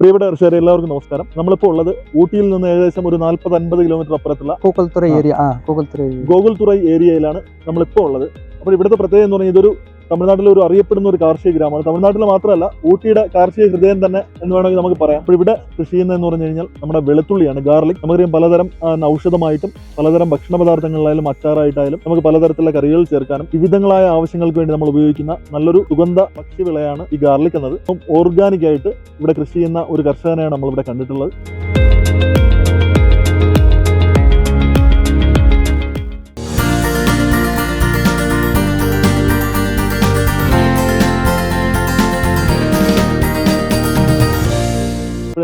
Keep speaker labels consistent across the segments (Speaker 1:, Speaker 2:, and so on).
Speaker 1: പ്രിയപ്പെട്ട കർഷകരെ എല്ലാവർക്കും നമസ്കാരം. നമ്മളിപ്പോൾ ഉള്ളത് ഊട്ടിയിൽ നിന്ന് ഏകദേശം ഒരു 40-50 കിലോമീറ്റർ അപ്പുറത്തുള്ള ഗോകുൽത്തുറൈ ഏരിയയിലാണ് നമ്മളിപ്പോൾ ഉള്ളത്. അപ്പോൾ ഇവിടുത്തെ പ്രത്യേകത എന്ന് പറഞ്ഞാൽ ഇതൊരു തമിഴ്നാട്ടിലെ ഒരു അറിയപ്പെടുന്ന ഒരു കാർഷിക ഗ്രാമമാണ്. തമിഴ്നാട്ടിൽ മാത്രമല്ല ഊട്ടിയുടെ കാർഷിക ഹൃദയം തന്നെ എന്ന് വേണമെങ്കിൽ നമുക്ക് പറയാം. അപ്പോൾ ഇവിടെ കൃഷി ചെയ്യുന്നതെന്ന് പറഞ്ഞു കഴിഞ്ഞാൽ നമ്മുടെ വെളുത്തുള്ളിയാണ്, ഗാർലിക്. നമുക്കറിയാം പലതരം ഔഷധമായിട്ടും പലതരം ഭക്ഷണ പദാർത്ഥങ്ങളിലായാലും അച്ചാറായിട്ടായാലും നമുക്ക് പലതരത്തിലുള്ള കറികൾ ചേർക്കാനും വിവിധങ്ങളായ ആവശ്യങ്ങൾക്ക് വേണ്ടി നമ്മൾ ഉപയോഗിക്കുന്ന നല്ലൊരു സുഗന്ധ ഭക്ഷ്യവിളയാണ് ഈ ഗാർലിക് എന്നത്. അപ്പം ഓർഗാനിക് ആയിട്ട് ഇവിടെ കൃഷി ചെയ്യുന്ന ഒരു കർഷകനെയാണ് നമ്മളിവിടെ കണ്ടിട്ടുള്ളത്.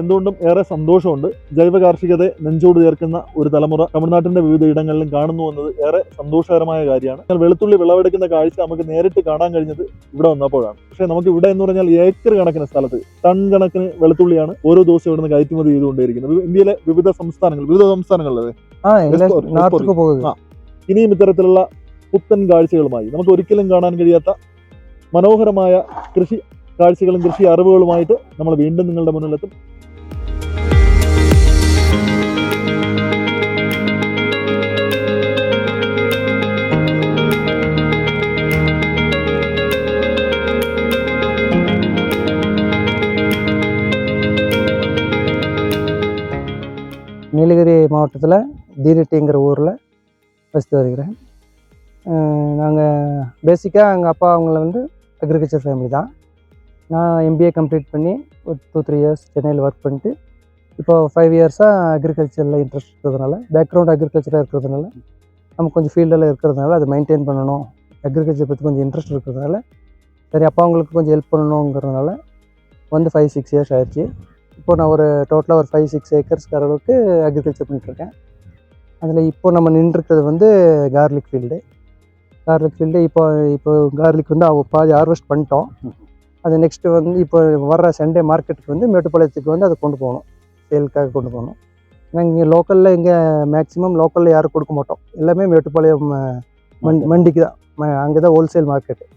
Speaker 1: എന്തുകൊണ്ടും ഏറെ സന്തോഷമുണ്ട്. ജൈവ കാർഷികതയെ നെഞ്ചോട് ചേർക്കുന്ന ഒരു തലമുറ തമിഴ്നാട്ടിന്റെ വിവിധ ഇടങ്ങളിലും കാണുന്നു എന്നത് ഏറെ സന്തോഷകരമായ കാര്യമാണ്. എന്നാൽ വെളുത്തുള്ളി വിളവെടുക്കുന്ന കാഴ്ച നമുക്ക് നേരിട്ട് കാണാൻ കഴിഞ്ഞത് ഇവിടെ വന്നപ്പോഴാണ്. പക്ഷേ നമുക്ക് ഇവിടെ എന്ന് പറഞ്ഞാൽ ഏക്കർ കണക്കിന് സ്ഥലത്ത് ടൺ കണക്കിന് വെളുത്തുള്ളിയാണ് ഓരോ ദിവസം ഇവിടുന്ന് കയറ്റുമതി ചെയ്തുകൊണ്ടിരിക്കുന്നത്. ഇന്ത്യയിലെ വിവിധ സംസ്ഥാനങ്ങളിലല്ലേ ഇനിയും ഇത്തരത്തിലുള്ള പുത്തൻ കാഴ്ചകളുമായി നമുക്ക് ഒരിക്കലും കാണാൻ കഴിയാത്ത മനോഹരമായ കൃഷി കാഴ്ചകളും കൃഷി അറിവുകളുമായിട്ട് നമ്മൾ വീണ്ടും നിങ്ങളുടെ മുന്നിലെത്തും.
Speaker 2: நீலகிரி மாவட்டத்தில் தீரெட்டிங்கிற ஊரில் வசித்து வருகிறேன். நாங்கள் பேசிக்காக எங்கள் அப்பா அவங்கள வந்து அக்ரிகல்ச்சர் ஃபேமிலி தான். நான் எம்பிஏ கம்ப்ளீட் பண்ணி ஒரு 2-3 இயர்ஸ் சென்னையில் ஒர்க் பண்ணிட்டு இப்போ 5 இயர்ஸாக அக்ரிகல்ச்சரில் இன்ட்ரெஸ்ட் இருக்கிறதுனால, பேக்ரவுண்ட் அக்ரிகல்ச்சராக இருக்கிறதுனால, நம்ம கொஞ்சம் ஃபீல்டில் இருக்கிறதுனால அதை மெயின்டைன் பண்ணணும், அக்ரிகல்ச்சர் பற்றி கொஞ்சம் இன்ட்ரெஸ்ட் இருக்கிறதுனால சரி அப்பா அவங்களுக்கு கொஞ்சம் ஹெல்ப் பண்ணணுங்கிறதுனால வந்து 5-6 இயர்ஸ் ஆயிடுச்சு. இப்போ நான் ஒரு டோட்டலாக ஒரு 5-6 ஏக்கர்ஸ்க்கு அளவுக்கு அக்ரிகல்ச்சர் பண்ணிட்டுருக்கேன். அதில் இப்போ நம்ம நின்றுருக்கிறது வந்து கார்லிக் ஃபீல்டு. இப்போ கார்லிக் வந்து பாதி ஹார்வெஸ்ட் பண்ணிட்டோம். அது நெக்ஸ்ட்டு வந்து இப்போ வர்ற சண்டே மார்க்கெட்டுக்கு வந்து மேட்டுப்பாளையத்துக்கு வந்து அதை கொண்டு போகணும், சேலுக்காக கொண்டு போகணும். நாங்கள் இங்கே லோக்கலில் மேக்ஸிமம் லோக்கலில் யாரும் கொடுக்க மாட்டோம், எல்லாமே மேட்டுப்பாளையம் மண்டிக்கு தான், அங்கே தான் ஹோல்சேல் மார்க்கெட்டு.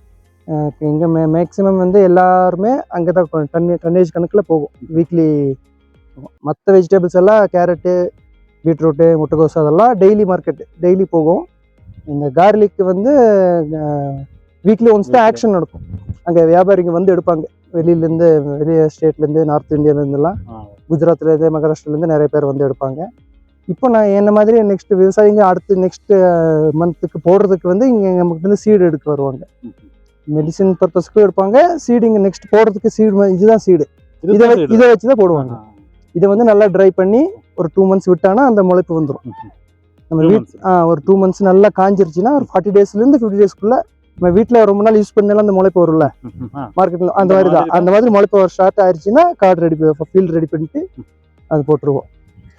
Speaker 2: இங்கே மேக்ஸிமம் வந்து எல்லாருமே அங்கே தான் டன்னேஜ் கணக்கில் போகும் வீக்லி. மற்ற வெஜிடபிள்ஸ் எல்லாம் கேரட்டு, பீட்ரூட்டு, முட்டைக்கோஸ் அதெல்லாம் டெய்லி மார்க்கெட்டு, டெய்லி போகும். இந்த கார்லிக்கு வந்து வீக்லி ஒன்ஸ் தான் ஆக்ஷன் நடக்கும். அங்கே வியாபாரிங்க வந்து எடுப்பாங்க, வெளியிலேருந்து, வெளியே ஸ்டேட்லேருந்து, நார்த் இந்தியாவிலேருந்துலாம், குஜராத்லேருந்து, மகாராஷ்டிராலேருந்து நிறைய பேர் வந்து எடுப்பாங்க. இப்போ நான் என்ன மாதிரி நெக்ஸ்ட்டு விவசாயிங்க அடுத்து நெக்ஸ்ட்டு மந்த்துக்கு போடுறதுக்கு வந்து இங்கே நமக்கு வந்து சீடு எடுக்க வருவாங்க. மெடிசின் பர்பஸ்க்கு எடுப்பாங்க, சீடிங்க நெக்ஸ்ட் போடுறதுக்கு சீடு, இதுதான் சீடு, இதை வச்சு தான் போடுவாங்க. இதை வந்து நல்லா ட்ரை பண்ணி ஒரு 2 months விட்டானா அந்த முளைப்பு வந்துடும். நம்ம ஒரு 2 months நல்லா காஞ்சிருச்சுன்னா ஒரு 40 daysலேருந்து 50 daysக்குள்ளே நம்ம வீட்டில் ரொம்ப நாள் யூஸ் பண்ணாலும் அந்த முளைப்பு வரும்ல மார்க்கெட்டில், அந்த மாதிரி தான். அந்த மாதிரி முளைப்பு ஸ்டார்ட் ஆயிடுச்சுன்னா ஃபீல்டு ரெடி பண்ணிட்டு அது போட்டுருவோம்.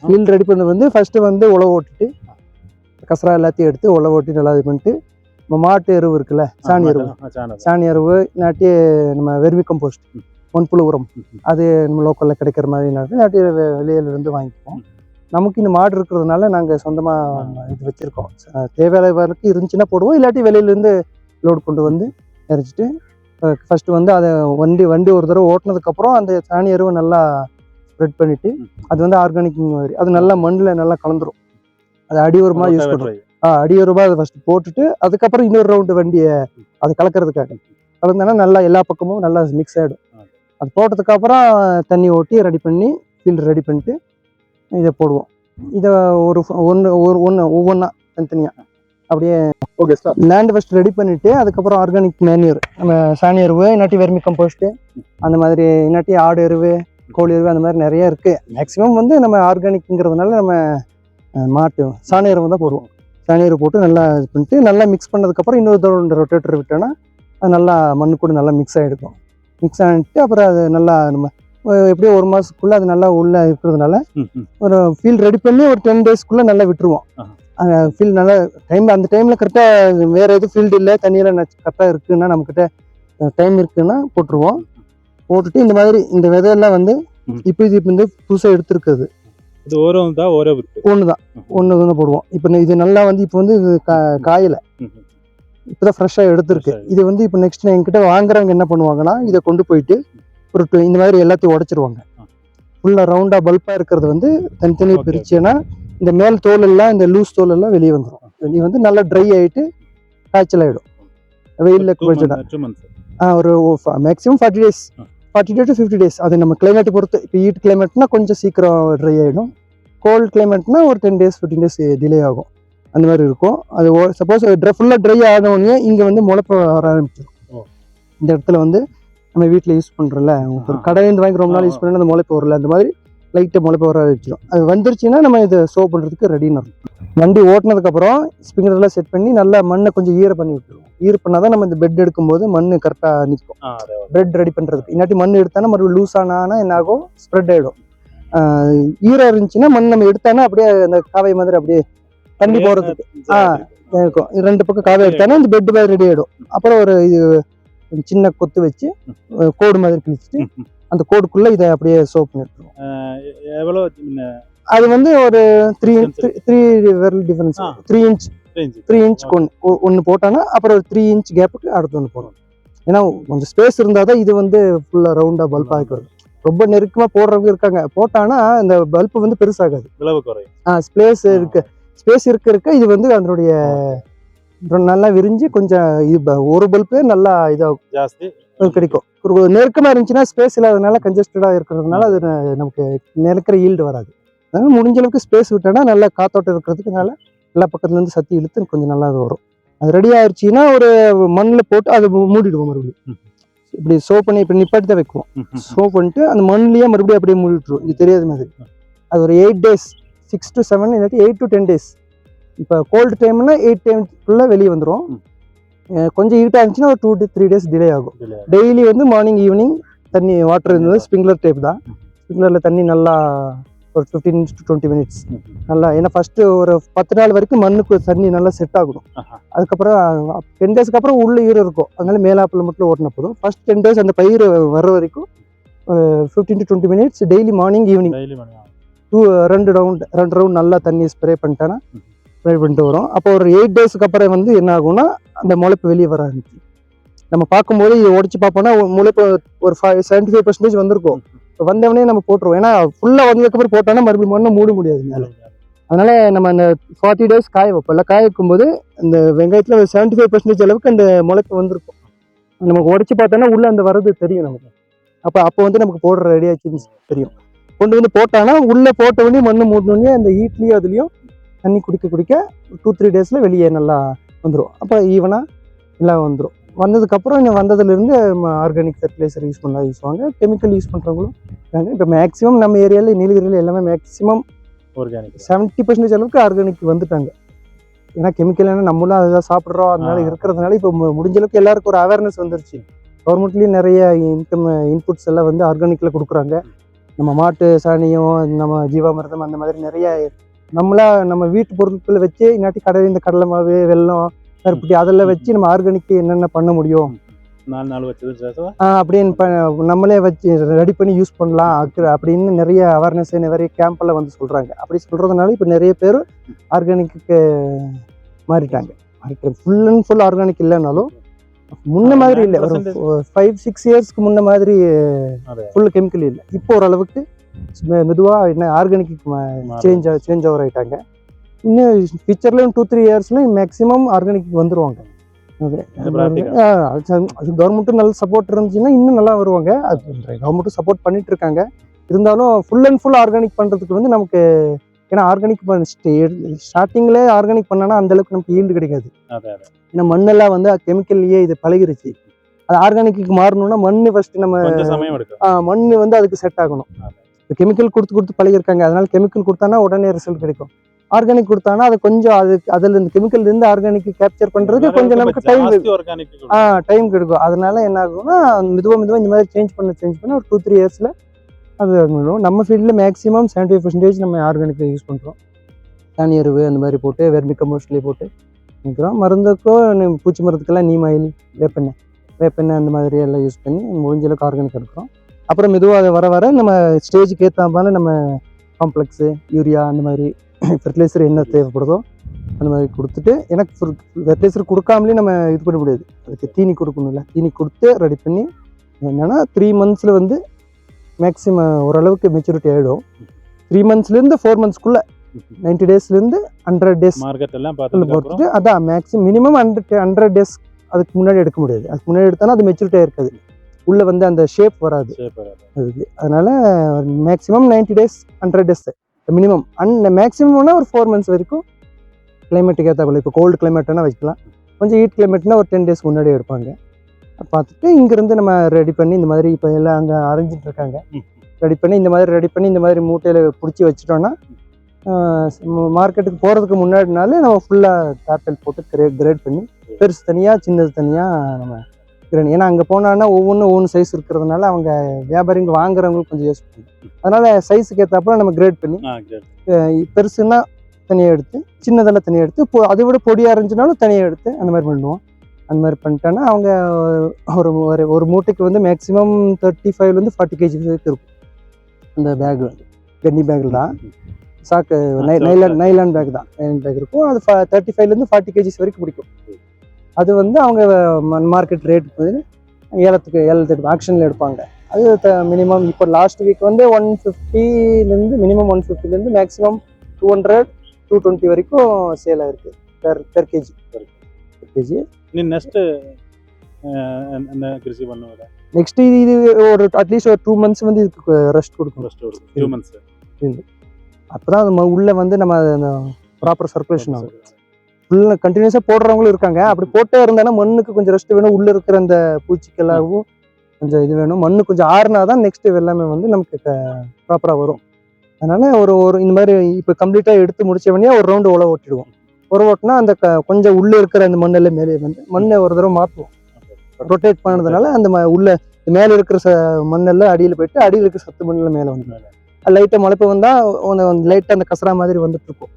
Speaker 2: ஃபீல்டு ரெடி பண்ணது வந்து ஃபஸ்ட்டு வந்து உழவு ஓட்டிட்டு கசரா எல்லாத்தையும் எடுத்து உழவு ஓட்டி நல்லா இது பண்ணிட்டு, நம்ம மாட்டு எருவு இருக்குல்ல, சாணி எருவு இல்லாட்டி நம்ம வெர்மி கம்போஸ்ட், மண்புழு உரம், அது நம்ம லோக்கலில் கிடைக்கிற மாதிரி இல்லாட்டி வெளியிலேருந்து வாங்கிக்குவோம். நமக்கு இந்த மாடு இருக்கிறதுனால நாங்கள் சொந்தமாக இது வச்சுருக்கோம். தேவையானவருக்கு இருந்துச்சுன்னா போடுவோம், இல்லாட்டி வெளியிலேருந்து லோடு கொண்டு வந்து இறச்சிட்டு ஃபஸ்ட்டு வந்து அதை வண்டி ஒரு தடவை ஓட்டினதுக்கப்புறம் அந்த சாணி எருவை நல்லா ஸ்ப்ரெட் பண்ணிவிட்டு, அது வந்து ஆர்கானிக் மாதிரி அது நல்லா மண்ணில் நல்லா கலந்துரும். அது அடி உரமாக யூஸ் பண்ணுறோம். அடி உரமாக அதை ஃபஸ்ட்டு போட்டுட்டு அதுக்கப்புறம் இன்னொரு ரவுண்டு வண்டியை அதை கலக்கிறதுக்காக கலந்தோன்னா நல்லா எல்லா பக்கமும் நல்லா மிக்ஸ் ஆகிடும். அது போட்டதுக்கப்புறம் தண்ணி ஓட்டி ரெடி பண்ணி ஃபீல்டு ரெடி பண்ணிட்டு இதை போடுவோம். இதை ஒவ்வொன்றா தனித்தனியாக அப்படியே லேண்ட் ஃபஸ்ட் ரெடி பண்ணிவிட்டு அதுக்கப்புறம் ஆர்கானிக் மேன்யூர், நம்ம சாணி எருவு இல்லாட்டி வெர்மி கம்போஸ்ட்டு அந்த மாதிரி, இல்லாட்டி ஆடு எருவு, கோழி எருவு, அந்த மாதிரி நிறைய இருக்குது. மேக்ஸிமம் வந்து நம்ம ஆர்கானிக்ங்கிறதுனால நம்ம மாட்டு சாணி எருவு தான் போடுவோம். சாணி எருவு போட்டு நல்லா இது பண்ணிட்டு நல்லா மிக்ஸ் பண்ணதுக்கப்புறம் இன்னொரு ரொட்டேட்டர் விட்டோன்னா அது நல்லா மண்ணு கூட நல்லா மிக்ஸ் ஆகிடுக்கும். மிக்ஸ் ஆகிட்டு அப்புறம் அது நல்லா நம்ம எப்படியும் 1 மாதத்துக்குள்ளே அது நல்லா உள்ளே இருக்கிறதுனால ஒரு ஃபீல்டு ரெடி பண்ணி ஒரு 10 daysக்குள்ளே நல்லா விட்டுருவோம். ஃபீல்டு நல்லா அந்த டைமில் கரெக்டாக வேறு எதுவும் ஃபீல்டு இல்லை, தண்ணியெல்லாம் கரெக்டாக இருக்குதுன்னா, நம்மக்கிட்ட டைம் இருக்குதுன்னா போட்டுருவோம். போட்டுட்டு இந்த மாதிரி இந்த விதையெல்லாம் வந்து இப்போ இது வந்து புதுசாக எடுத்துருக்குது,
Speaker 1: இது ஒன்று
Speaker 2: தான் போடுவோம். இப்போ இது நல்லா வந்து இப்போ வந்து இது காயலை, இப்போ தான் ஃப்ரெஷ்ஷாக எடுத்துருக்கு. இது வந்து இப்போ நெக்ஸ்ட் என்கிட்ட வாங்குறவங்க என்ன பண்ணுவாங்கன்னா, இதை கொண்டு போயிட்டு ஒரு இந்த மாதிரி எல்லாத்தையும் உடச்சிருவாங்க. ஃபுல்லாக ரவுண்டாக பல்பாக இருக்கிறது வந்து தனித்தனியாக
Speaker 1: Okay,
Speaker 2: பிரிச்சுன்னா இந்த மேல் தோல் எல்லாம் இந்த லூஸ் தோல் எல்லாம் வெளியே வந்துடும். வெளியே வந்து நல்லா ட்ரை ஆகிட்டு காய்ச்சல் ஆகிடும் வெயிலில் வச்சுட்டா.
Speaker 1: 2 months.
Speaker 2: ஒரு மேக்ஸிமம் 40 days, 40 to 50 days. அது நம்ம கிளைமேட் பொறுத்து. இப்போ ஹீட் கிளைமேட்னா கொஞ்சம் சீக்கிரம் ட்ரை ஆகிடும். கோல்டு கிளைமேட்னா ஒரு 10 days 15 days டிலே ஆகும். அந்த மாதிரி இருக்கும். அது சப்போஸ் ஃபுல்லாக ட்ரை ஆனவுடனே இங்கே வந்து முளைப்பு வர ஆரம்பிச்சிடும். இந்த இடத்துல வந்து நம்ம வீட்டில் யூஸ் பண்ணுறோம்ல, ஒரு கடையிலேருந்து வாங்கி ரொம்ப நாள் யூஸ் பண்ணி அந்த முளைப்பு வரல, அந்த மாதிரி லைட்டாக முளைப்பு வர ஆரம்பிச்சிடும். அது வந்துருச்சுன்னா நம்ம இதை சோ பண்ணுறதுக்கு ரெடின்னு இருக்கும். வண்டி ஓட்டினதுக்கப்புறம் ஸ்ப்ரிங்க்லர்லாம் செட் பண்ணி நல்லா மண்ணை கொஞ்சம் ஈர பண்ணி விட்டுருவோம். ஈர பண்ணால் தான் நம்ம இந்த பெட் எடுக்கும்போது மண் கரெக்டாக நிற்கும். பிரெட் ரெடி பண்ணுறதுக்கு. இன்னாட்டி மண் எடுத்தானா மறுபடியும் லூஸ் ஆனா என்ன ஆகும், ஸ்ப்ரெட் ஆகிடும். ஈரம் இருந்துச்சுன்னா மண் நம்ம எடுத்தானா அப்படியே அந்த காவை மாதிரி அப்படியே தண்ணி போகிறதுக்கு இருக்கும். 2 பக்கம் காவை எடுத்தானா இந்த பெட் மாதிரி ரெடி ஆகிடும். அப்புறம் ஒரு சின்ன கொத்து வச்சு கோடு மாதிரி கிழிச்சிட்டு அந்த கோடுக்குள்ளே இதை அப்படியே சோப் பண்ணி எடுத்துருவோம்.
Speaker 1: எவ்வளோ
Speaker 2: அது வந்து ஒரு 3 விரல் டிஃபரன்ஸ், 3 inch ஒன்று போட்டானா அப்புறம் ஒரு 3 inch கேப்புக்கு அடுத்து ஒன்று போடணும். ஏன்னா கொஞ்சம் ஸ்பேஸ் இருந்தால் தான் இது வந்து ஃபுல்லாக ரவுண்டாக பல்பாக இருக்கிறது. ரொம்ப நெருக்கமாக போடுறவங்க இருக்காங்க, போட்டானா இந்த பல்பு வந்து பெருசாகாது, ஸ்பேஸ் இருக்க இது வந்து அதனுடைய நல்லா விரிஞ்சு கொஞ்சம் இது ஒரு பல்பே நல்லா இதாகும், ஜாஸ்தி கிடைக்கும். ஒரு நெருக்கமாக இருந்துச்சுன்னா ஸ்பேஸ் இல்லாதனால கன்ஜஸ்டடாக இருக்கிறதுனால அது நமக்கு நினைக்கிற ஈல்டு வராது. அதனால முடிஞ்ச அளவுக்கு ஸ்பேஸ் விட்டோன்னா நல்லா காத்தோட்டம் இருக்கிறதுக்குனால எல்லா பக்கத்துலேருந்து சத்தி இழுத்து கொஞ்சம் நல்லா வரும். அது ரெடி ஆயிடுச்சுன்னா ஒரு மண்ணில் போட்டு அதை மூடிடுவோம். மறுபடியும் இப்படி சோ பண்ணி இப்படி நிப்பாட்டி தான் வைக்குவோம். சோ பண்ணிட்டு அந்த மண்ணிலேயே மறுபடியும் அப்படியே மூடிட்டுருவோம். இது தெரியாத மாதிரி. அது ஒரு 8 days, 6 to 7 இல்லாட்டி 8 to 10 days. இப்போ கோல்டு டைம்னா 8 டைம்க்குள்ளே வெளியே வந்துடும். கொஞ்சம் ஹீட்டாக இருந்துச்சுன்னா ஒரு 2 to 3 days டிலே ஆகும். டெய்லி வந்து மார்னிங் ஈவினிங் தண்ணி வாட்டர் இருந்தது ஸ்ப்ரிங்க்லர் டைப் தான். ஸ்ப்ரிங்க்லரில் தண்ணி நல்லா ஒரு 15 to 20 minutes நல்லா. ஏன்னா ஃபஸ்ட்டு ஒரு 10 நாள் வரைக்கும் மண்ணுக்கு தண்ணி நல்லா செட் ஆகணும். அதுக்கப்புறம் 10 daysக்கு அப்புறம் உள்ள ஈரம் இருக்கும், அதனால மேலாப்பில் மட்டும் ஓட்டின போதும். ஃபர்ஸ்ட் 10 days அந்த பயிர் வர்ற வரைக்கும் 15 to 20 minutes daily morning evening 2 round நல்லா தண்ணி ஸ்ப்ரே பண்ணிட்டேன்னா ஸ்ப்ரே பண்ணிட்டு வரும். அப்போ ஒரு 8 daysக்கு அப்புறம் வந்து என்ன ஆகும்னா அந்த முளைப்பு வெளியே வர ஆரம்பிச்சு. நம்ம பார்க்கும்போது இதை உடச்சி பார்ப்போம்னா முளைப்பு ஒரு 75% வந்திருக்கும். இப்போ வந்தவனே நம்ம போட்டுருவோம். ஏன்னா ஃபுல்லாக வந்ததுக்கப்புறம் போட்டோன்னா மறுபடியும் மண்ணை மூட முடியாது மேலே. அதனால நம்ம அந்த 40 days காய வைப்போம். இல்லை காய வைக்கும்போது இந்த வெங்காயத்தில் ஒரு 75% அளவுக்கு அந்த முளைப்பு வந்திருக்கும். நமக்கு உடச்சி பார்த்தோன்னா உள்ளே அந்த வரது தெரியும் நமக்கு. அப்போ வந்து நமக்கு போடுற ரெடி ஆச்சுன்னு தெரியும். கொண்டு வந்து போட்டானா உள்ளே போட்டவொடனே மண்ணு மூடனோடனே அந்த ஹீட்லேயும் அதுலேயும் தண்ணி குடிக்க 2-3 daysல வெளியே நல்லா வந்துடும். அப்போ ஈவனாக எல்லாம் வந்துடும். வந்ததுக்கப்புறம் இங்கே வந்ததுலேருந்து ஆர்கானிக் ஃபெர்டிலைசர் யூஸ் வாங்க. கெமிக்கல் யூஸ் பண்ணுறவங்களும் இருக்காங்க. இப்போ மேக்ஸிமம் நம்ம ஏரியாவில் நீலகிரியில் எல்லாமே மேக்ஸிமம் ஆர்கானிக் 70% அளவுக்கு ஆர்கானிக் வந்துட்டாங்க. ஏன்னா கெமிக்கல் ஏன்னா நம்மளும் அதுதான் சாப்பிட்றோம், அதனால இருக்கிறதுனால இப்போ முடிஞ்ச அளவுக்கு எல்லாருக்கும் ஒரு அவேர்னஸ் வந்துருச்சு. கவர்மெண்ட்லேயும் நிறைய இன்புட்ஸ் எல்லாம் வந்து ஆர்கானிக்கில் கொடுக்குறாங்க. நம்ம மாட்டு சாணியும் நம்ம ஜீவாமிர்தம் அந்த மாதிரி நிறைய நம்ம வீட்டு பொருட்களை வச்சு இன்னாட்டி கடையில் இந்த கடலை மாவு வெல்லம் கருப்பட்டி அதெல்லாம் வச்சு நம்ம ஆர்கானிக் என்னென்ன பண்ண முடியும் அப்படின்னு நம்மளே வச்சு ரெடி பண்ணி யூஸ் பண்ணலாம் அப்படின்னு நிறைய அவேர்னஸ் நிறைய கேம்பெல்லாம் வந்து சொல்கிறாங்க. அப்படி சொல்கிறதுனால இப்போ நிறைய பேர் ஆர்கானிக்கு மாறிட்டாங்க. ஃபுல் அண்ட் ஃபுல் ஆர்கானிக் இல்லைனாலும் முன்ன மாதிரி இல்லை, ஒரு 5-6 yearsக்கு முன்ன மாதிரி ஃபுல் கெமிக்கல் இல்லை. இப்போ ஓரளவுக்கு மெதுவாக என்ன ஆர்கானிக்கு சேஞ்ச் ஓவர் ஆகிட்டாங்க. இன்னும் ஃபியூச்சர்லேயும் 2-3 yearsலையும் மேக்ஸிமம் ஆர்கானிக் வந்துடுவாங்க. அது கவர்மெண்ட்டும் நல்ல சப்போர்ட் இருந்துச்சுன்னா இன்னும் நல்லா வருவாங்க. அது கவர்மெண்ட்டும் சப்போர்ட் பண்ணிட்டு இருக்காங்க. இருந்தாலும் ஃபுல் அண்ட் ஃபுல் ஆர்கானிக் பண்ணுறதுக்கு வந்து நமக்கு, ஏன்னா ஆர்கானிக் ஸ்டார்டிங்கில் ஆர்கானிக் பண்ணனா அந்த அளவுக்கு நமக்கு ஈல்டு கிடைக்காது. ஏன்னா மண்ணெல்லாம் வந்து கெமிக்கல்லையே இது பழகிருச்சு. அது ஆர்கானிக்கு மாறணும்னா மண் ஃபர்ஸ்ட் நம்ம மண் வந்து அதுக்கு செட் ஆகணும். இப்போ கெமிக்கல் கொடுத்து பழகிருக்காங்க, அதனால கெமிக்கல் கொடுத்தானா உடனே ரிசல்ட் கிடைக்கும். ஆர்கானிக் கொடுத்தானா அது கொஞ்சம் அதில் இந்த கெமிக்கல் இருந்து ஆர்கானிக் கேப்சர் பண்ணுறதுக்கு கொஞ்சம் நமக்கு டைம் கிடைக்கும். அதனால என்ன ஆகும்னா மெதுவாக இந்த மாதிரி சேஞ்ச் பண்ண ஒரு 2-3 yearsல அது நம்ம ஃபீல்டில் மேக்ஸிமம் 75% நம்ம ஆர்கானிக் யூஸ் பண்ணுறோம். தானிய எருவு அந்த மாதிரி போட்டு வெர்மி கம்போஸ்ட்லேயே போட்டு நிற்கிறோம். மருந்துக்கும் பூச்சி மருந்துக்கெல்லாம் நீம் ஆயில் வேப்பெண்ணெய் அந்த மாதிரி எல்லாம் யூஸ் பண்ணி முடிஞ்ச அளவுக்கு ஆர்கானிக் எடுக்கிறோம். அப்புறம் மெதுவாக வர நம்ம ஸ்டேஜுக்கு ஏற்ற மாதிரி நம்ம காம்ப்ளெக்ஸு யூரியா அந்த மாதிரி ஃபெர்டிலைசர் என்ன தேவைப்படுதோ அந்த மாதிரி கொடுத்துட்டு, எனக்கு ஃபெர்டிலைசர் கொடுக்காமலே நம்ம இது பண்ண முடியாது. அதுக்கு தீனி கொடுக்கணும்ல, தீனி கொடுத்து ரெடி பண்ணி என்னென்னா 3 monthsல வந்து மேக்ஸிமம் ஓரளவுக்கு மெச்சூரிட்டி ஆகிடும். 3 monthsலேருந்து 4 monthsக்குள்ளே 90 daysலேருந்து 100 days
Speaker 3: மார்க்கெட் எல்லாம்
Speaker 2: பொறுத்துட்டு அதான் மேக்ஸிமம் மினிமம் 100 days அதுக்கு முன்னாடி எடுக்க முடியாது. அதுக்கு முன்னாடி எடுத்தாலும் அது மெச்சூரிட்டியாக இருக்காது, உள்ளே வந்து அந்த ஷேப் வராது அதுக்கு. அதனால் மேக்ஸிமம் 90 days 100 days மினிமம். மேக்ஸிமம்னா ஒரு 4 months வரைக்கும் கிளைமேட்டுக்கு ஏற்றாப்புல. இப்போ கோல்டு கிளைமேட்னா வைக்கலாம், கொஞ்சம் ஹீட் கிளைமேட்னா ஒரு 10 days முன்னாடி எடுப்பாங்க. பார்த்துட்டு இங்கேருந்து நம்ம ரெடி பண்ணி இந்த மாதிரி இப்போ எல்லாம் அங்கே அரைஞ்சிட்டு இருக்காங்க, ரெடி பண்ணி இந்த மாதிரி மூட்டையில் பிடிச்சி வச்சுட்டோன்னா மார்க்கெட்டுக்கு போகிறதுக்கு முன்னாடினாலே நம்ம ஃபுல்லாக டார்பெல் போட்டு கிரேட் பண்ணி பெருசு தனியாக சின்னது தனியாக நம்ம கிரேட். ஏன்னா அங்கே போனான்னா ஒவ்வொரு சைஸ் இருக்கிறதுனால அவங்க வியாபாரிங்க வாங்குறவங்களுக்கு கொஞ்சம் யூஸ் பண்ணும். அதனால் சைஸுக்கு ஏற்றாப்புல நம்ம கிரேட் பண்ணி பெருசுன்னா தனியாக எடுத்து சின்னதெல்லாம் தனியாக எடுத்து இப்போ அதை விட பொடியாக இருந்துச்சுனாலும் தனியாக எடுத்து அந்த மாதிரி பண்ணுவோம். அந்த மாதிரி பண்ணிட்டோன்னா அவங்க ஒரு மூட்டைக்கு வந்து மேக்ஸிமம் 35 to 40 kg வரைக்கும் இருக்கும். அந்த பேக் வந்து கன்னி பேக்கில் தான் சாக்கு நைலான் பேக் தான், நைலான் பேக் இருக்கும். அது 35 to 40 kg வரைக்கும் பிடிக்கும். அது வந்து அவங்க மார்க்கெட் ரேட்டுக்கு வந்து ஏலத்துக்கு ஆக்ஷனில் எடுப்பாங்க. அது மினிமம் இப்போ லாஸ்ட் வீக் வந்து 150 மினிமம் 150 மேக்ஸிமம் 200-220 வரைக்கும் சேல் ஆயிருக்கு பெர் கேஜி. நெக்ஸ்ட் இது ஒரு அட்லீஸ்ட் ஒரு 2 months வந்து இதுக்கு ரெஸ்ட் கொடுக்கும். அப்பதான் அது உள்ள வந்து நம்ம ப்ராப்பர் சர்க்குலேஷன் ஆகும். ஃபுல்லாக கண்டினியூஸாக போடுறவங்களும் இருக்காங்க. அப்படி போட்டே இருந்தாங்கன்னா மண்ணுக்கு கொஞ்சம் ரெஸ்ட் வேணும், உள்ளே இருக்கிற அந்த பூச்சிக்கெல்லாவும் கொஞ்சம் இது வேணும். மண்ணு கொஞ்சம் ஆறுனா தான் நெக்ஸ்ட் எல்லாமே வந்து நமக்கு ப்ராப்பராக வரும். அதனால ஒரு இந்த மாதிரி இப்போ கம்ப்ளீட்டாக எடுத்து முடிச்சவனே ஒரு ரவுண்டு உழவு ஓட்டிடுவோம். உழவு ஓட்டினா அந்த கொஞ்சம் உள்ளே இருக்கிற அந்த மண்ணெல்லாம் மேலே வந்து மண்ணை ஒரு தடவை மாற்றுவோம். ரொட்டேட் பண்ணதுனால அந்த உள்ள மேலே இருக்கிற மண்ணெல்லாம் அடியில் போயிட்டு அடியில் இருக்கிற சத்து மண்ணெல்லாம் மேலே வந்து லைட்டாக முளைப்பு வந்தால் லைட்டாக அந்த கசரா மாதிரி வந்துட்டு இருக்கும்.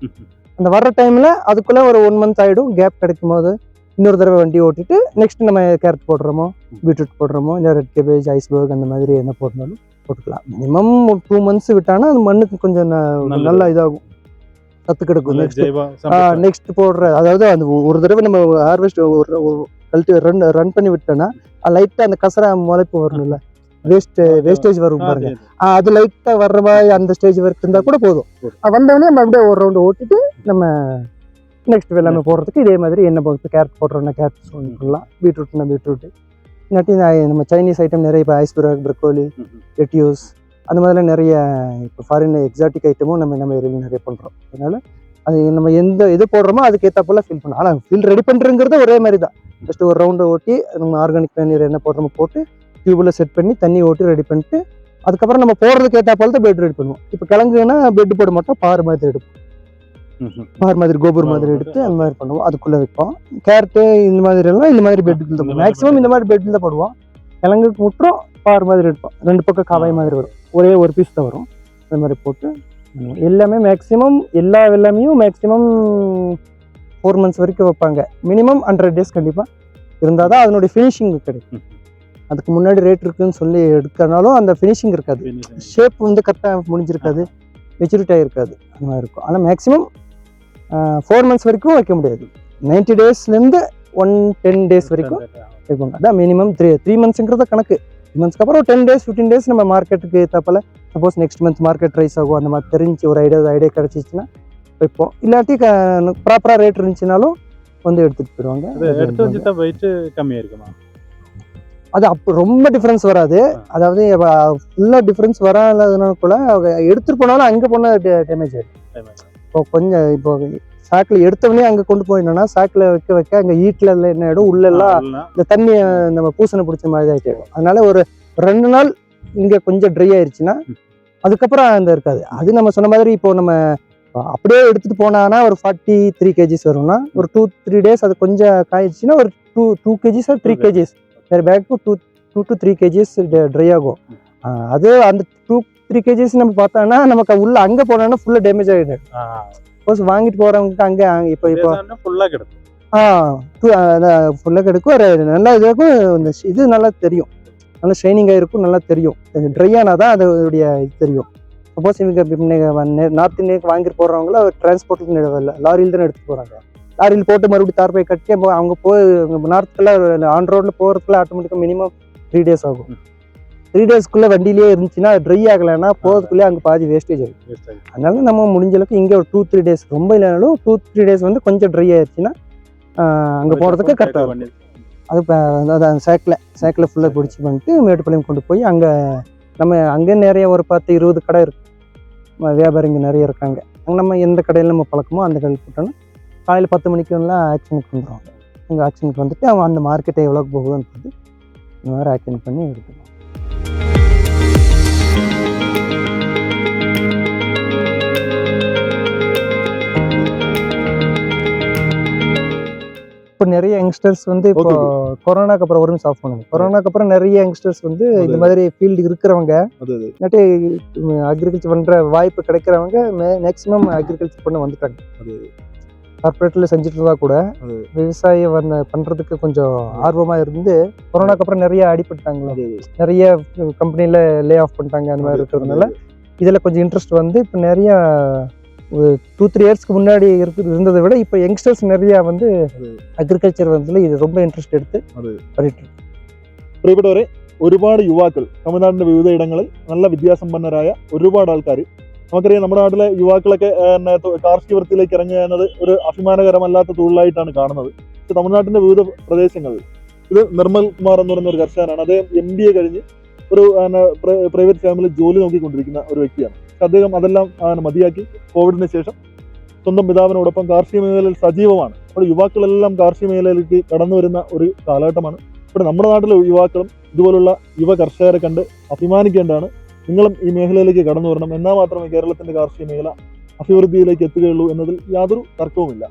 Speaker 2: அந்த வர்ற டைமில் அதுக்குள்ளே ஒரு 1 month ஆகிடும். கேப் கிடைக்கும் போது இன்னொரு தடவை வண்டி ஓட்டிட்டு நெக்ஸ்ட் நம்ம கேரட் போடுறோமோ பீட்ரூட் போடுறோமோ இல்லை ரெட் கேபேஜ் ஐஸ்பர்க் அந்த மாதிரி என்ன போடணும் போட்டுக்கலாம். மினிமம் 2 months விட்டானா அது மண்ணுக்கு கொஞ்சம் நல்லா இதாகும், சத்து கிடைக்கும். நெக்ஸ்ட் போடுற அதாவது அந்த ஒரு தடவை நம்ம ஹார்வெஸ்ட் ரன் பண்ணி விட்டோன்னா லைட்டாக அந்த கசரா முளைப்பு வரணும்ல, வேஸ்டேஜ் வரும் பாருங்க, அது லைட்டா வர்ற மாதிரி அந்த ஸ்டேஜ் வரைக்கும் இருந்தா கூட போதும். வந்தவொடனே நம்ம அப்படியே ஒரு ரவுண்ட் ஓட்டிட்டு நம்ம நெக்ஸ்ட் எல்லாமே போடுறதுக்கு இதே மாதிரி என்ன போட்டு கேரட் போடுறோம்னா கேரட் போடலாம், பீட்ரூட்னா பீட்ரூட், இல்லாட்டி நம்ம சைனீஸ் ஐட்டம் நிறைய இப்போ ஐஸ்பர்க், ப்ரக்கோலி, லெட்யூஸ் அந்த மாதிரிலாம் நிறைய இப்போ ஃபாரின் எக்ஸாட்டிக் ஐட்டமும் நம்ம நிறைய பண்ணுறோம். அதனால அது நம்ம எது போடுறோமோ அதுக்கு ஏற்றாப்போல ஃபில் பண்ணணும். ஆனால் ஃபில் ரெடி பண்ணுறங்கிறது ஒரே மாதிரி தான். ஜஸ்ட் ஒரு ரவுண்டை ஓட்டி நம்ம ஆர்கானிக் பன்னீர் என்ன போடுறோமோ போட்டு டியூபில் செட் பண்ணி தண்ணி ஓட்டி ரெடி பண்ணிட்டு அதுக்கப்புறம் நம்ம போடுறதுக்கு ஏற்றாப்போல தான் பெட் ரெடி பண்ணுவோம். இப்போ கிழங்குன்னா பெட் போட மாட்டோம், பார் மாதிரி எடுப்போம், பார் மாதிரி கோபுர் மாதிரி எடுத்து அந்த மாதிரி பண்ணுவோம், அதுக்குள்ளே வைப்போம். கேரட்டு இந்த மாதிரி எல்லாம் இந்த மாதிரி பெட்டுக்கு தான் மேக்ஸிமம் இந்த மாதிரி பெட்டில் தான் போடுவோம். கிழங்குக்கு முட்டுறோம், பார் மாதிரி எடுப்போம், 2 பக்கம் காவாய் மாதிரி வரும், ஒரே ஒரு பீஸ் தான் வரும். அந்த மாதிரி போட்டு எல்லாமே மேக்ஸிமம் எல்லாமே மேக்ஸிமம் 4 months வரைக்கும் வைப்பாங்க. மினிமம் 100 days கண்டிப்பாக இருந்தால் தான் அதனுடைய ஃபினிஷிங் கிடைக்கும். அதுக்கு முன்னாடி ரேட் இருக்குன்னு சொல்லி எடுக்கிறனாலும் அந்த ஃபினிஷிங் இருக்காது, ஷேப் வந்து கரெக்டாக முடிஞ்சிருக்காது, மெச்சூரிட்டி ஆகிருக்காது, அந்த மாதிரி இருக்கும். ஆனால் மேக்ஸிமம் 4 months வரைக்கும் வைக்க முடியாது. 90 daysலேருந்து 110 days வரைக்கும் வைப்பாங்க. அதான் மினிமம் 3 monthsங்கிறத கணக்கு. 3 monthsக்கு அப்புறம் 10 days 15 days நம்ம மார்க்கெட்டுக்கு ஏற்றாப்பல suppose next month market rise ஆகும் அந்த மாதிரி தெரிஞ்சு ஒரு ஐடியா கிடச்சிச்சின்னா வைப்போம். இல்லாட்டி ப்ராப்பராக ரேட் இருந்துச்சுனாலும் வந்து எடுத்துகிட்டு போயிடுவாங்க. அது அப்போ ரொம்ப டிஃப்ரென்ஸ் வராது. அதாவது ஃபுல்லாக டிஃப்ரென்ஸ் வராததுனால கூட எடுத்துகிட்டு போனாலும் அங்கே போனால் டேமேஜ் ஆகிடும். இப்போ கொஞ்சம் இப்போ சாக்கில் எடுத்தவொடனே அங்கே கொண்டு போயிடணும்னா சாக்கில் வைக்க அங்கே ஈட்டில் என்ன ஆகிடும், உள்ளெல்லாம் இந்த தண்ணியை நம்ம பூசணை பிடிச்ச மாதிரி தான் ஆகிடும். அதனால ஒரு 2 நாள் இங்கே கொஞ்சம் ட்ரை ஆயிடுச்சுன்னா அதுக்கப்புறம் அந்த இருக்காது. அது நம்ம சொன்ன மாதிரி இப்போ நம்ம அப்படியே எடுத்துகிட்டு போனாங்கன்னா ஒரு 43 kgs வரும்னா ஒரு 2-3 days அது கொஞ்சம் காயிடுச்சுன்னா ஒரு 2 kgs or 3 kgs வேறு பேக்கு 2 to 3 kgs ட்ரை ஆகும். அது அந்த 2-3 kgs நம்ம பார்த்தோம்னா நமக்கு உள்ள அங்கே போனோம்னா ஃபுல்லாக டேமேஜ் ஆகிடும். சப்போஸ் வாங்கிட்டு போகிறவங்களுக்கு அங்கே இப்போ ஃபுல்லாக கிடைக்கும், ஃபுல்லாக கிடைக்கும், நல்லா இதுக்கும் இந்த இது நல்லா தெரியும், நல்லா ஷைனிங்காக இருக்கும், நல்லா தெரியும். ட்ரை ஆனால் தான் அதோடைய இது தெரியும். சப்போஸ் இவங்க நார்த் இந்தியாவுக்கு வாங்கிட்டு போகிறவங்கள டிரான்ஸ்போர்ட்டுக்கு லாரியில் தானே எடுத்துகிட்டு போகிறாங்க. லாரியில் போட்டு மறுபடியும் தார்பை கட்டி அவங்க போய் நார்த்துக்கெல்லாம் ஆன் ரோட்டில் போகிறதுக்குள்ள ஆட்டோமேட்டிக்காக மினிமம் 3 days ஆகும். 3 டேஸ்க்குள்ளே வண்டியிலேயே இருந்துச்சுன்னா ட்ரை ஆகலைன்னா போகிறதுக்குள்ளே அங்கே பாதி வேஸ்டேஜ் ஆகிடும். அதனால நம்ம முடிஞ்ச அளவுக்கு இங்கே ஒரு 2-3 டேஸ், ரொம்ப இல்லைனாலும் 2-3 டேஸ் வந்து கொஞ்சம் ட்ரை ஆயிடுச்சுன்னா அங்கே போகிறதுக்கு கரெக்டாக இருக்கும். அது இப்போ அதான் சேக்கில் ஃபுல்லாக பிடிச்சி பண்ணிட்டு மேட்டுப்பாளையம் கொண்டு போய் அங்கே நம்ம அங்கே நிறைய ஒரு 10-20 கடை இருக்குது, வியாபாரிங்க நிறைய இருக்காங்க. அங்கே நம்ம எந்த கடையில் நம்ம பழக்கமோ அந்த கடையில் போட்டோன்னா காலையில் 10 மணிக்கெல்லாம் ஆக்ஷனுக்கு வந்துடுவாங்க. அங்கே ஆக்ஷனுக்கு வந்துட்டு அவன் அந்த மார்க்கெட்டை எவ்வளோக்கு போகுதுன்றது இந்த மாதிரி ஆக்ஷன் பண்ணி எடுத்துக்கலாம். இப்போ நிறைய யங்ஸ்டர்ஸ் வந்து இப்போ கொரோனாக்கு அப்புறம் வரும் ஸ்டாப் பண்ணுங்க. கொரோனாக்கு அப்புறம் நிறைய யங்ஸ்டர்ஸ் வந்து இந்த மாதிரி ஃபீல்டு இருக்கிறவங்க இல்லாட்டி அக்ரிகல்ச்சர் பண்ணுற வாய்ப்பு கிடைக்கிறவங்க மேக்ஸிமம் அக்ரிகல்ச்சர் பண்ண வந்துட்டாங்க. கார்பரேட்டில் செஞ்சுட்டு இருந்தால் கூட விவசாயம் பண்ணுறதுக்கு கொஞ்சம் ஆர்வமாக இருந்து கொரோனாக்கு அப்புறம் நிறைய அடிபட்டாங்க, நிறைய கம்பெனியில் லே ஆஃப் பண்ணிட்டாங்க. அந்த மாதிரி இருக்கிறதுனால இதில் கொஞ்சம் இன்ட்ரெஸ்ட் வந்து இப்போ நிறைய 2-3 இயர்ஸ்க்கு முன்னாடி இருந்ததை விட இப்போ யங்ஸ்டர்ஸ் நிறையா வந்து അഗ്രികൾച്ചർ வந்து ഇത് ரொம்ப ഇൻട്രസ്റ്റ് എടുത്ത് பண்ணிட்டு.
Speaker 1: പ്രിയപ്പെട്ടവരെ, ഒരുപാട് യുവാക്കൾ തമിഴ്നാടിന്റെ വിവിധ ഇടങ്ങളിൽ നല്ല വിദ്യാസമ്പന്നരായ ഒരുപാട് ആൾക്കാർ, നമുക്കറിയാം നമ്മുടെ നാട്ടിലെ യുവാക്കളൊക്കെ കാർഷിക വൃത്തിയിലേക്ക് ഇറങ്ങുക എന്നത് ഒരു അഭിമാനകരമല്ലാത്ത തൊഴിലായിട്ടാണ് കാണുന്നത്. പക്ഷെ തമിഴ്നാട്ടിന്റെ വിവിധ പ്രദേശങ്ങളിൽ ഇത് നിർമ്മൽ കുമാർ എന്ന് പറയുന്ന ഒരു കർഷകനാണ്. അദ്ദേഹം MBA കഴിഞ്ഞ് ഒരു പ്രൈവറ്റ് ഫാമിലി ജോലി നോക്കിക്കൊണ്ടിരിക്കുന്ന ഒരു വ്യക്തിയാണ്. അദ്ദേഹം അതെല്ലാം മതിയാക്കി കോവിഡിന് ശേഷം സ്വന്തം പിതാവിനോടൊപ്പം കാർഷിക മേഖലയിൽ സജീവമാണ്. അപ്പോൾ യുവാക്കളെല്ലാം കാർഷിക മേഖലയിലേക്ക് കടന്നു വരുന്ന ഒരു കാലഘട്ടമാണ്. ഇവിടെ നമ്മുടെ നാട്ടിലെ യുവാക്കളും ഇതുപോലുള്ള യുവ കർഷകരെ കണ്ട് അഭിമാനിക്കേണ്ടതാണ്. നിങ്ങളും ഈ മേഖലയിലേക്ക് കടന്നു വരണം. എന്നാൽ മാത്രമേ കേരളത്തിന്റെ കാർഷിക മേഖല അഭിവൃദ്ധിയിലേക്ക് എത്തുകയുള്ളൂ എന്നതിൽ യാതൊരു തർക്കവുമില്ല.